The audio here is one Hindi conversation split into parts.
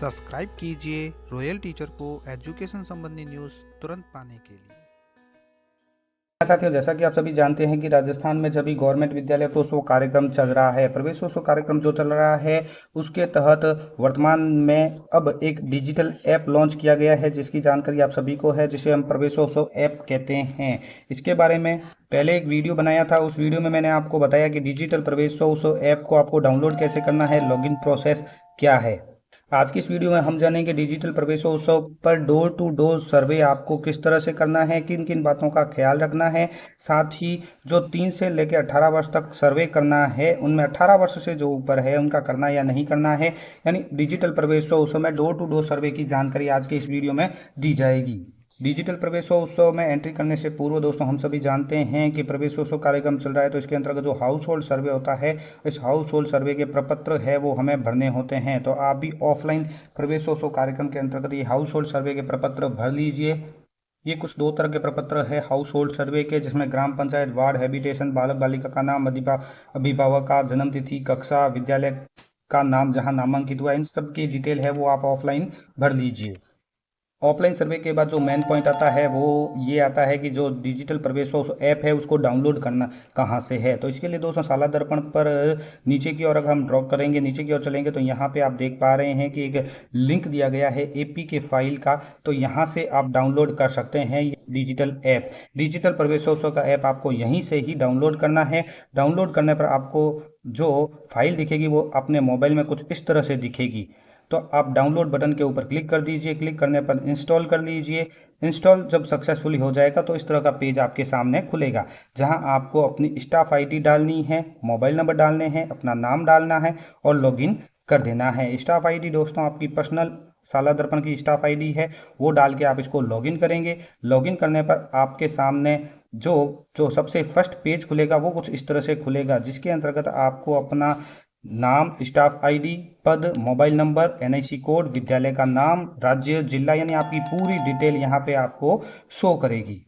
सब्सक्राइब कीजिए रॉयल टीचर को एजुकेशन संबंधी न्यूज़ तुरंत पाने के लिए। साथियों, जैसा कि आप सभी जानते हैं कि राजस्थान में सभी गवर्नमेंट विद्यालय प्रवेशोत्सव कार्यक्रम चल रहा है। प्रवेशोत्सव कार्यक्रम जो चल रहा है उसके तहत वर्तमान में अब एक डिजिटल ऐप लॉन्च किया गया है, जिसकी जानकारी आप सभी को है, जिसे हम प्रवेशोत्सव ऐप कहते हैं। इसके बारे में पहले एक वीडियो बनाया था। उस वीडियो में मैंने आपको बताया कि डिजिटल प्रवेशोत्सव ऐप को आपको डाउनलोड कैसे करना है, लॉगिन प्रोसेस क्या है। आज की इस वीडियो में हम जानेंगे डिजिटल प्रवेशोत्सव पर डोर टू डोर सर्वे आपको किस तरह से करना है, किन किन बातों का ख्याल रखना है। साथ ही जो 3 से लेकर 18 वर्ष तक सर्वे करना है, उनमें 18 वर्ष से जो ऊपर है उनका करना या नहीं करना है, यानी डिजिटल प्रवेशोत्सव में डोर टू डोर सर्वे की जानकारी आज के इस वीडियो में दी जाएगी। डिजिटल प्रवेशोत्सव में एंट्री करने से पूर्व दोस्तों हम सभी जानते हैं कि प्रवेशोत्सव कार्यक्रम चल रहा है, तो इसके अंतर्गत जो हाउस होल्ड सर्वे होता है, इस हाउस होल्ड सर्वे के प्रपत्र है वो हमें भरने होते हैं। तो आप भी ऑफलाइन प्रवेशोत्सव कार्यक्रम के अंतर्गत ये हाउस होल्ड सर्वे के प्रपत्र भर लीजिए। ये कुछ 2 तरह के प्रपत्र है हाउस होल्ड सर्वे के, जिसमें ग्राम पंचायत, वार्ड, हैबिटेशन, बालक बालिका का नाम, अभिभावक का जन्म तिथि, कक्षा, विद्यालय का नाम जहां नामांकित हुआ, इन सब की डिटेल है वो आप ऑफलाइन भर लीजिए। ऑफलाइन सर्वे के बाद जो मेन पॉइंट आता है वो ये आता है कि जो डिजिटल प्रवेशोत्सव ऐप है उसको डाउनलोड करना कहाँ से है। तो इसके लिए दोस्तों शाला दर्पण पर नीचे की ओर अगर हम ड्रॉ करेंगे, नीचे की ओर चलेंगे, तो यहाँ पे आप देख पा रहे हैं कि एक लिंक दिया गया है एपी के फाइल का। तो यहाँ से आप डाउनलोड कर सकते हैं ये डिजिटल ऐप। डिजिटल प्रवेशोत्सव का ऐप आपको यहीं से ही डाउनलोड करना है। डाउनलोड करने पर आपको जो फाइल दिखेगी वो अपने मोबाइल में कुछ इस तरह से दिखेगी। तो आप डाउनलोड बटन के ऊपर क्लिक कर दीजिए। क्लिक करने पर इंस्टॉल कर लीजिए। इंस्टॉल जब सक्सेसफुली हो जाएगा तो इस तरह का पेज आपके सामने खुलेगा, जहां आपको अपनी स्टाफ आईडी डालनी है, मोबाइल नंबर डालने हैं, अपना नाम डालना है और लॉगिन कर देना है। स्टाफ आईडी दोस्तों आपकी पर्सनल शाला दर्पण की स्टाफ आईडी है, वो डाल के आप इसको लॉगिन करेंगे। लॉगिन करने पर आपके सामने जो जो सबसे फर्स्ट पेज खुलेगा वो कुछ इस तरह से खुलेगा, जिसके अंतर्गत आपको अपना नाम, स्टाफ आईडी, पद, मोबाइल नंबर, एनआईसी कोड, विद्यालय का नाम, राज्य, जिला, यानी आपकी पूरी डिटेल यहाँ पे आपको शो करेगी।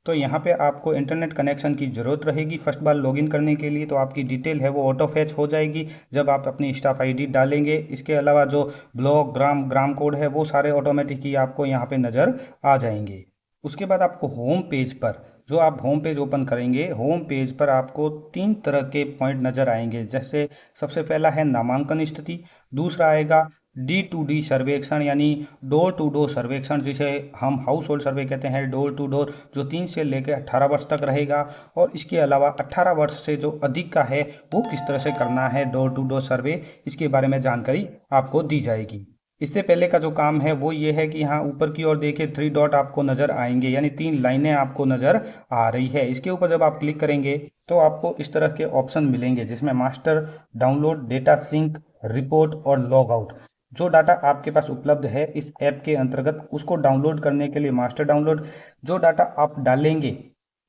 तो यहाँ पे आपको इंटरनेट कनेक्शन की ज़रूरत रहेगी फर्स्ट बार लॉगिन करने के लिए। तो आपकी डिटेल है वो ऑटो फैच हो जाएगी जब आप अपनी स्टाफ आईडी डालेंगे। इसके अलावा जो ब्लॉक, ग्राम कोड है वो सारे ऑटोमेटिक ही आपको यहाँ पे नज़र आ जाएंगे। उसके बाद आपको होम पेज पर, जो आप होम पेज ओपन करेंगे, होम पेज पर आपको 3 तरह के पॉइंट नज़र आएंगे। जैसे सबसे पहला है नामांकन स्थिति, दूसरा आएगा D2D सर्वेक्षण यानी डोर टू डोर सर्वेक्षण, जिसे हम हाउस होल्ड सर्वे कहते हैं, डोर टू डोर, जो 3 से लेकर 18 वर्ष तक रहेगा। और इसके अलावा 18 वर्ष से जो अधिक का है वो किस तरह से करना है डोर टू डोर सर्वे, इसके बारे में जानकारी आपको दी जाएगी। इससे पहले का जो काम है वो ये है कि यहाँ ऊपर की ओर देखिए 3 डॉट आपको नज़र आएंगे, यानी 3 लाइनें आपको नज़र आ रही है। इसके ऊपर जब आप क्लिक करेंगे तो आपको इस तरह के ऑप्शन मिलेंगे, जिसमें master, download, data sink, report और लॉग आउट। जो डाटा आपके पास उपलब्ध है इस ऐप के अंतर्गत, उसको डाउनलोड करने के लिए मास्टर डाउनलोड, जो डाटा आप डालेंगे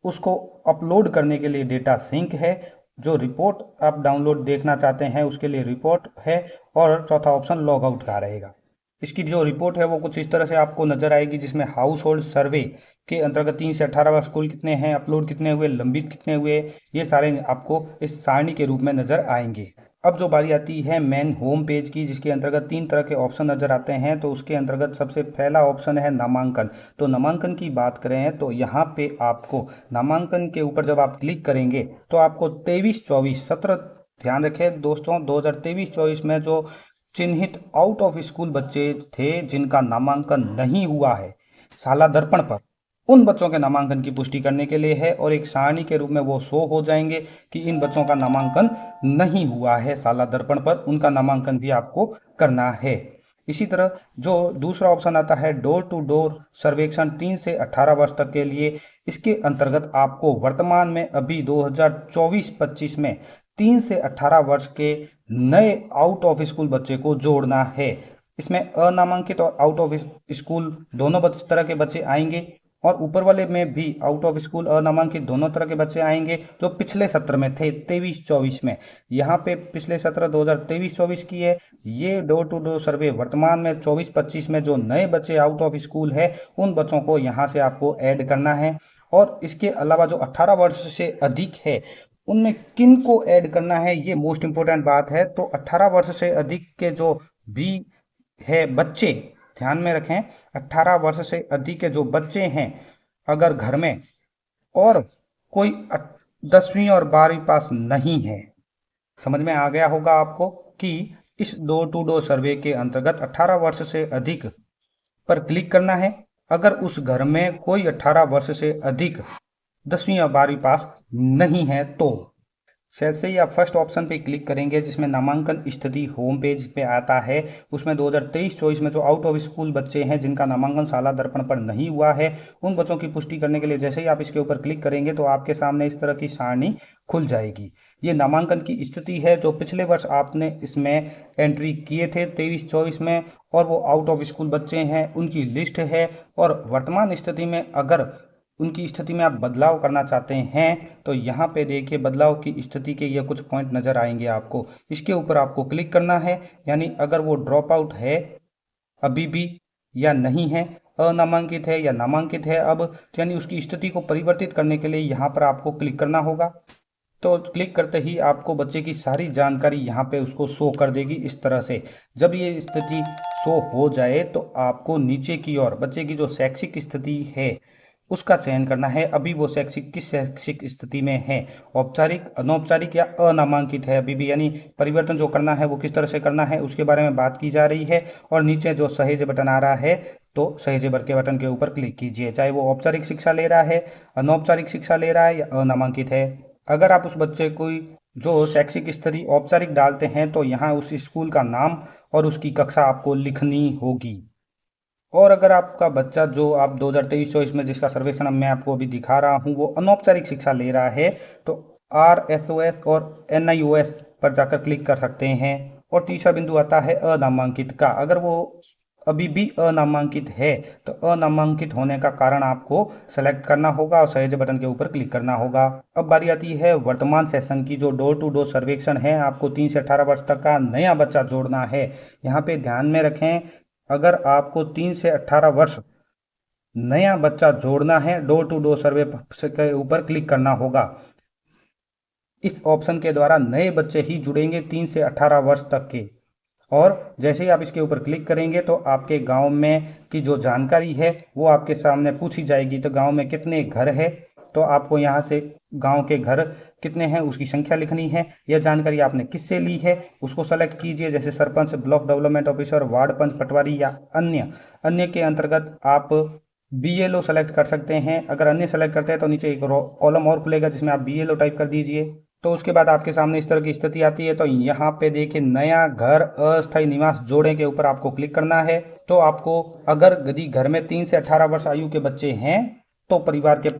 उसको अपलोड करने के लिए डेटा सिंक है, जो रिपोर्ट आप डाउनलोड देखना चाहते हैं उसके लिए रिपोर्ट है, और चौथा ऑप्शन लॉग आउट का रहेगा। इसकी जो रिपोर्ट है वो कुछ इस तरह से आपको नजर आएगी, जिसमें हाउस होल्ड सर्वे के अंतर्गत 3 से 18 वर्ष कुल कितने हैं, अपलोड कितने हुए, लंबित कितने हुए, ये सारे आपको इस सारणी के रूप में नजर आएंगे। अब जो बारी आती है मेन होम पेज की, जिसके अंतर्गत 3 तरह के ऑप्शन नजर आते हैं। तो उसके अंतर्गत सबसे पहला ऑप्शन है नामांकन। तो नामांकन की बात करें तो यहाँ पे आपको नामांकन के ऊपर जब आप क्लिक करेंगे तो आपको 23-24 सत्र, ध्यान रखें दोस्तों, 2023-24 में जो चिन्हित आउट ऑफ स्कूल बच्चे थे जिनका नामांकन नहीं हुआ है शाला दर्पण पर, उन बच्चों के नामांकन की पुष्टि करने के लिए है, और एक सारणी के रूप में वो शो हो जाएंगे कि इन बच्चों का नामांकन नहीं हुआ है शाला दर्पण पर, उनका नामांकन भी आपको करना है। इसी तरह जो दूसरा ऑप्शन आता है डोर टू डोर सर्वेक्षण 3 से 18 वर्ष तक के लिए, इसके अंतर्गत आपको वर्तमान में अभी 2024-25 में 3 से 18 वर्ष के नए आउट ऑफ स्कूल बच्चे को जोड़ना है। इसमें अनामांकित और आउट ऑफ स्कूल दोनों तरह के बच्चे आएंगे, और ऊपर वाले में भी आउट ऑफ स्कूल अनामांकित दोनों तरह के बच्चे आएंगे जो पिछले सत्र में थे 23-24 में। यहाँ पे पिछले सत्र 2023-24 की है। ये डोर टू डोर सर्वे वर्तमान में 24-25 में जो नए बच्चे आउट ऑफ स्कूल है उन बच्चों को यहाँ से आपको ऐड करना है। और इसके अलावा जो 18 वर्ष से अधिक है उनमें किन को ऐड करना है, ये मोस्ट इंपोर्टेंट बात है। तो 18 वर्ष से अधिक के जो भी है बच्चे, ध्यान में रखें 18 वर्ष से अधिक के जो बच्चे हैं अगर घर में, और कोई 10वीं और 12वीं पास नहीं है। समझ में आ गया होगा आपको कि इस डोर टू डोर सर्वे के अंतर्गत 18 वर्ष से अधिक पर क्लिक करना है। अगर उस घर में कोई 18 वर्ष से अधिक 10वीं या 12वीं पास नहीं है तो जैसे ही आप फर्स्ट ऑप्शन पे क्लिक करेंगे जिसमें नामांकन स्थिति होम पेज पे आता है, उसमें 2023-24 में जो आउट ऑफ स्कूल बच्चे हैं जिनका नामांकन शाला दर्पण पर नहीं हुआ है, उन बच्चों की पुष्टि करने के लिए जैसे ही आप इसके ऊपर क्लिक करेंगे तो आपके सामने इस तरह की सारणी खुल जाएगी। ये नामांकन की स्थिति है जो पिछले वर्ष आपने इसमें एंट्री किए थे 23-24 में, और वो आउट ऑफ स्कूल बच्चे हैं उनकी लिस्ट है। और वर्तमान स्थिति में अगर उनकी स्थिति में आप बदलाव करना चाहते हैं तो यहाँ पे देखिए बदलाव की स्थिति के ये कुछ पॉइंट नज़र आएंगे आपको, इसके ऊपर आपको क्लिक करना है। यानी अगर वो ड्रॉप आउट है अभी भी या नहीं है, अनामांकित है या नामांकित है अब, तो यानी उसकी स्थिति को परिवर्तित करने के लिए यहाँ पर आपको क्लिक करना होगा। तो क्लिक करते ही आपको बच्चे की सारी जानकारी यहाँ पे उसको शो कर देगी इस तरह से। जब ये स्थिति शो हो जाए तो आपको नीचे की ओर बच्चे की जो शैक्षिक स्थिति है उसका चयन करना है। अभी वो शैक्षिक किस शैक्षिक स्थिति में है, औपचारिक, अनौपचारिक या अनामांकित है अभी भी, यानी परिवर्तन जो करना है वो किस तरह से करना है उसके बारे में बात की जा रही है। और नीचे जो सहेज बटन आ रहा है तो सहेजे भर के बटन के ऊपर क्लिक कीजिए, चाहे वो औपचारिक शिक्षा ले रहा है, अनौपचारिक शिक्षा ले रहा है या अनामांकित है। अगर आप उस बच्चे को जो शैक्षिक स्थिति औपचारिक डालते हैं तो यहाँ उस स्कूल का नाम और उसकी कक्षा आपको लिखनी होगी। और अगर आपका बच्चा जो आप 2023-24 में जिसका सर्वेक्षण मैं आपको अभी दिखा रहा हूँ वो अनौपचारिक शिक्षा ले रहा है तो RSOS और NIOS पर जाकर क्लिक कर सकते हैं। और तीसरा बिंदु आता है अनामांकित का। अगर वो अभी भी अनामांकित है तो अनामांकित होने का कारण आपको सेलेक्ट करना होगा और सहेज बटन के ऊपर क्लिक करना होगा। अब बारी आती है वर्तमान सेशन की, जो डोर टू डोर सर्वेक्षण है। आपको 3 से 18 वर्ष तक का नया बच्चा जोड़ना है। यहाँ पे ध्यान में रखें, अगर आपको 3 से 18 वर्ष नया बच्चा जोड़ना है डोर टू डोर सर्वे के ऊपर क्लिक करना होगा। इस ऑप्शन के द्वारा नए बच्चे ही जुड़ेंगे 3 से 18 वर्ष तक के। और जैसे ही आप इसके ऊपर क्लिक करेंगे तो आपके गांव में की जो जानकारी है वो आपके सामने पूछी जाएगी। तो गांव में कितने घर है, तो आपको यहाँ से गांव के घर कितने हैं उसकी संख्या लिखनी है। यह जानकारी आपने किससे ली है उसको सेलेक्ट कीजिए, जैसे sarpanch, block development officer, ward panch, patwari या अन्य के अंतर्गत आप BLO सेलेक्ट कर सकते हैं। अगर अन्य सेलेक्ट करते हैं तो नीचे एक कॉलम और खुलेगा जिसमें आप BLO टाइप कर दीजिए। तो उसके बाद आपके सामने इस तरह की स्थिति आती है। तो यहाँ पे देखिए नया घर अस्थायी निवास जोड़े के ऊपर आपको क्लिक करना है। तो आपको अगर यदि घर में 3 से 18 वर्ष आयु के बच्चे हैं तो परिवार के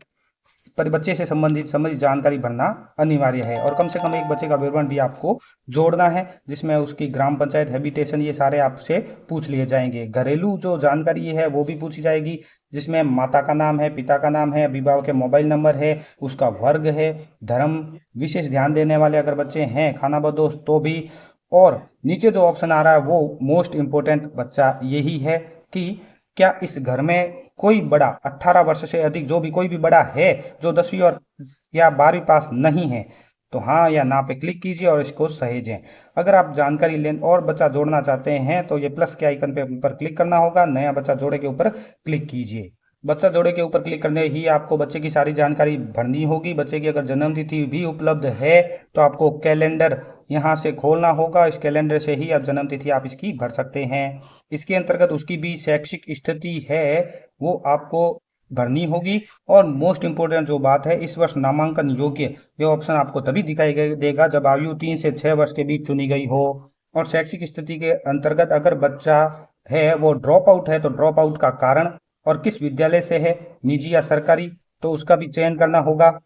बच्चे से संबंधित जानकारी भरना अनिवार्य है। और कम से कम एक बच्चे का विवरण भी आपको जोड़ना है जिसमें उसकी ग्राम पंचायत, हैबिटेशन, ये सारे आपसे पूछ लिए जाएंगे। घरेलू जो जानकारी है वो भी पूछी जाएगी जिसमें माता का नाम है, पिता का नाम है, अभिभावक के मोबाइल नंबर है, उसका वर्ग है, धर्म, विशेष ध्यान देने वाले अगर बच्चे हैं, खाना बदोश तो भी। और नीचे जो ऑप्शन आ रहा है वो मोस्ट इम्पोर्टेंट बच्चा यही है कि क्या इस घर में कोई बड़ा 18 वर्ष से अधिक जो भी कोई भी बड़ा है जो 10वीं और या 12वीं पास नहीं है, तो हाँ या ना पे क्लिक कीजिए और इसको सहेजें। अगर आप जानकारी लें और बच्चा जोड़ना चाहते हैं तो ये प्लस के आइकन पे ऊपर क्लिक करना होगा, नया बच्चा जोड़े के ऊपर क्लिक कीजिए। बच्चा जोड़े के ऊपर क्लिक करने ही आपको बच्चे की सारी जानकारी भरनी होगी। बच्चे की अगर जन्म तिथि भी उपलब्ध है तो आपको कैलेंडर यहाँ से खोलना होगा। इस कैलेंडर से ही आप जन्म तिथि आप इसकी भर सकते हैं। इसके अंतर्गत उसकी भी शैक्षिक स्थिति है वो आपको भरनी होगी। और मोस्ट इम्पोर्टेंट जो बात है, इस वर्ष नामांकन योग्य ये ऑप्शन आपको तभी दिखाई देगा जब आयु 3 से 6 वर्ष के बीच चुनी गई हो। और शैक्षिक स्थिति के अंतर्गत अगर बच्चा है वो ड्रॉप आउट है तो ड्रॉप आउट का कारण और किस विद्यालय से है, निजी या सरकारी, तो उसका भी चयन करना होगा।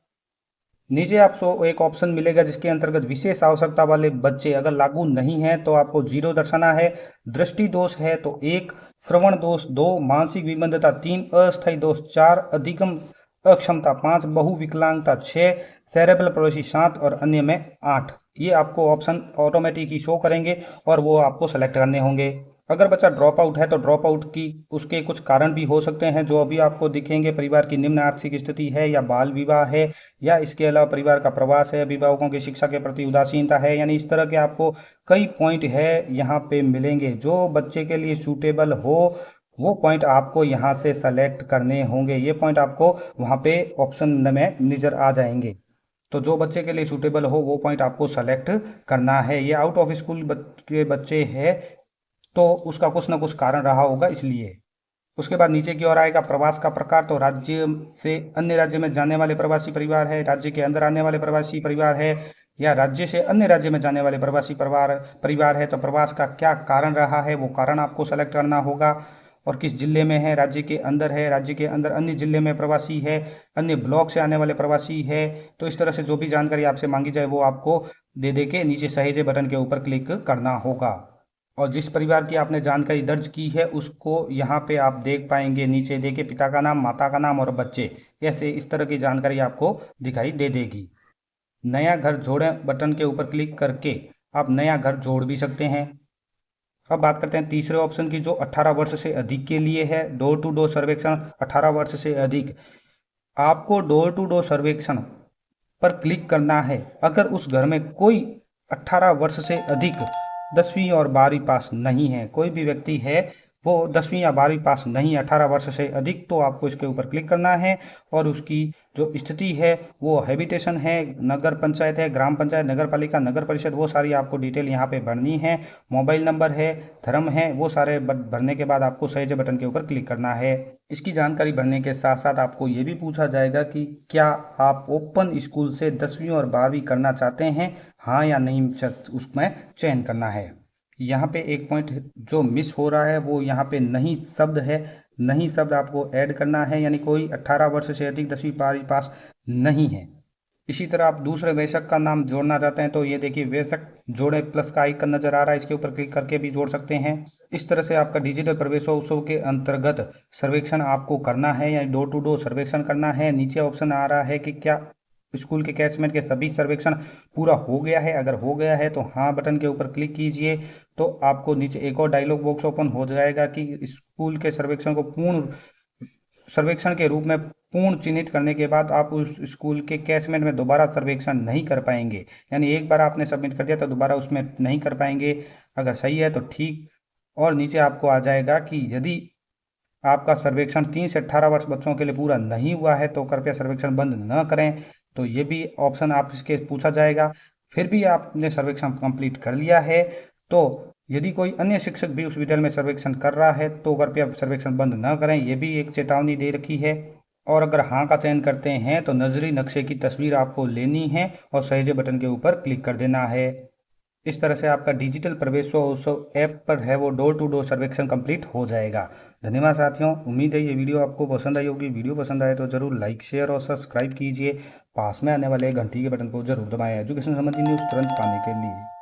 नीचे आपको एक ऑप्शन मिलेगा जिसके अंतर्गत विशेष आवश्यकता वाले बच्चे अगर लागू नहीं है तो आपको 0 दर्शाना है। दृष्टि दोष है तो 1, श्रवण दोष 2, मानसिक विबंधता 3, अस्थायी दोष 4, अधिगम अक्षमता 5, बहुविकलांगता 6, सेरेब्रल पैलिसी 7 और अन्य में 8। ये आपको ऑप्शन ऑटोमेटिक ही शो करेंगे और वो आपको सेलेक्ट करने होंगे। अगर बच्चा ड्रॉप आउट है तो ड्रॉप आउट की उसके कुछ कारण भी हो सकते हैं जो अभी आपको दिखेंगे। परिवार की निम्न आर्थिक स्थिति है, या बाल विवाह है, या इसके अलावा परिवार का प्रवास है, अभिभावकों की शिक्षा के प्रति उदासीनता है। यानी इस तरह के आपको कई पॉइंट है यहाँ पे मिलेंगे। जो बच्चे के लिए सूटेबल हो वो पॉइंट आपको यहाँ से सेलेक्ट करने होंगे। ये पॉइंट आपको वहाँ पे ऑप्शन में नज़र आ जाएंगे। तो जो बच्चे के लिए सूटेबल हो वो पॉइंट आपको सेलेक्ट करना है। ये आउट ऑफ स्कूल के बच्चे हैं तो उसका कुछ ना कुछ कारण रहा होगा इसलिए। उसके बाद नीचे की ओर आएगा प्रवास का प्रकार। तो राज्य से अन्य राज्य में जाने वाले प्रवासी परिवार है, राज्य के अंदर आने वाले प्रवासी परिवार है, या राज्य से अन्य राज्य में जाने वाले प्रवासी परिवार है। तो प्रवास का क्या कारण रहा है वो कारण आपको सेलेक्ट करना होगा, और किस जिले में है, राज्य के अंदर है, राज्य के अंदर अन्य जिले में प्रवासी है, अन्य ब्लॉक से आने वाले प्रवासी है। तो इस तरह से जो भी जानकारी आपसे मांगी जाए वो आपको दे के नीचे सही दे बटन के ऊपर क्लिक करना होगा। और जिस परिवार की आपने जानकारी दर्ज की है उसको यहाँ पे आप देख पाएंगे नीचे देखिए पिता का नाम, माता का नाम और बच्चे, ऐसे इस तरह की जानकारी आपको दिखाई दे देगी। नया घर जोड़ें बटन के ऊपर क्लिक करके आप नया घर जोड़ भी सकते हैं। अब बात करते हैं तीसरे ऑप्शन की जो 18 वर्ष से अधिक के लिए है। डोर टू डोर सर्वेक्षण 18 वर्ष से अधिक। आपको डोर टू डोर सर्वेक्षण पर क्लिक करना है अगर उस घर में कोई 18 वर्ष से अधिक 10वीं और 12वीं पास नहीं है। कोई भी व्यक्ति है वो 10वीं या 12वीं पास नहीं, 18 वर्ष से अधिक, तो आपको इसके ऊपर क्लिक करना है। और उसकी जो स्थिति है वो हैबिटेशन है, नगर पंचायत है, ग्राम पंचायत, नगर पालिका, नगर परिषद, वो सारी आपको डिटेल यहाँ पे भरनी है। मोबाइल नंबर है, धर्म है, वो सारे भरने के बाद आपको सही से बटन के ऊपर क्लिक करना है। इसकी जानकारी भरने के साथ साथ आपको ये भी पूछा जाएगा कि क्या आप ओपन स्कूल से 10वीं और 12वीं करना चाहते हैं, हाँ या नहीं, उसमें चयन करना है। यहाँ पे एक पॉइंट जो मिस हो रहा है वो यहाँ पे नहीं शब्द है। नहीं शब्द आपको ऐड करना है, यानी कोई 18 वर्ष से अधिक 10वीं 12वीं पास नहीं है। इसी तरह आप दूसरे वयस्क का नाम जोड़ना चाहते हैं तो ये देखिए वयस्क जोड़े प्लस का आइकन नजर आ रहा है, इसके ऊपर क्लिक करके भी जोड़ सकते हैं। इस तरह से आपका डिजिटल प्रवेशोत्सव के अंतर्गत सर्वेक्षण आपको करना है, यानी डोर टू डोर सर्वेक्षण करना है। नीचे ऑप्शन आ रहा है कि क्या स्कूल के कैचमेंट के सभी सर्वेक्षण पूरा हो गया है। अगर हो गया है तो हाँ बटन के ऊपर क्लिक कीजिए। तो आपको नीचे एक और डायलॉग बॉक्स ओपन हो जाएगा कि स्कूल के सर्वेक्षण को पूर्ण सर्वेक्षण के रूप में पूर्ण चिन्हित करने के बाद आप उस स्कूल के कैचमेंट में दोबारा सर्वेक्षण नहीं कर पाएंगे। यानी एक बार आपने सबमिट कर दिया तो दोबारा उसमें नहीं कर पाएंगे। अगर सही है तो ठीक, और नीचे आपको आ जाएगा कि यदि आपका सर्वेक्षण 3 से 18 वर्ष बच्चों के लिए पूरा नहीं हुआ है तो कृपया सर्वेक्षण बंद न करें। तो ये भी ऑप्शन आप इसके पूछा जाएगा। फिर भी आपने सर्वेक्षण कंप्लीट कर लिया है तो यदि कोई अन्य शिक्षक भी उस विद्यालय में सर्वेक्षण कर रहा है तो कृपया सर्वेक्षण बंद न करें, ये भी एक चेतावनी दे रखी है। और अगर हाँ का चयन करते हैं तो नजरी नक्शे की तस्वीर आपको लेनी है और सहेजे बटन के ऊपर क्लिक कर देना है। इस तरह से आपका डिजिटल प्रवेशोत्सव ऐप पर है वो डोर टू डोर सर्वेक्षण कंप्लीट हो जाएगा। धन्यवाद साथियों, उम्मीद है ये वीडियो आपको पसंद आई होगी। वीडियो पसंद आए तो जरूर लाइक, शेयर और सब्सक्राइब कीजिए। पास में आने वाले घंटी के बटन को जरूर दबाएं एजुकेशन संबंधी न्यूज़ तुरंत पाने के लिए।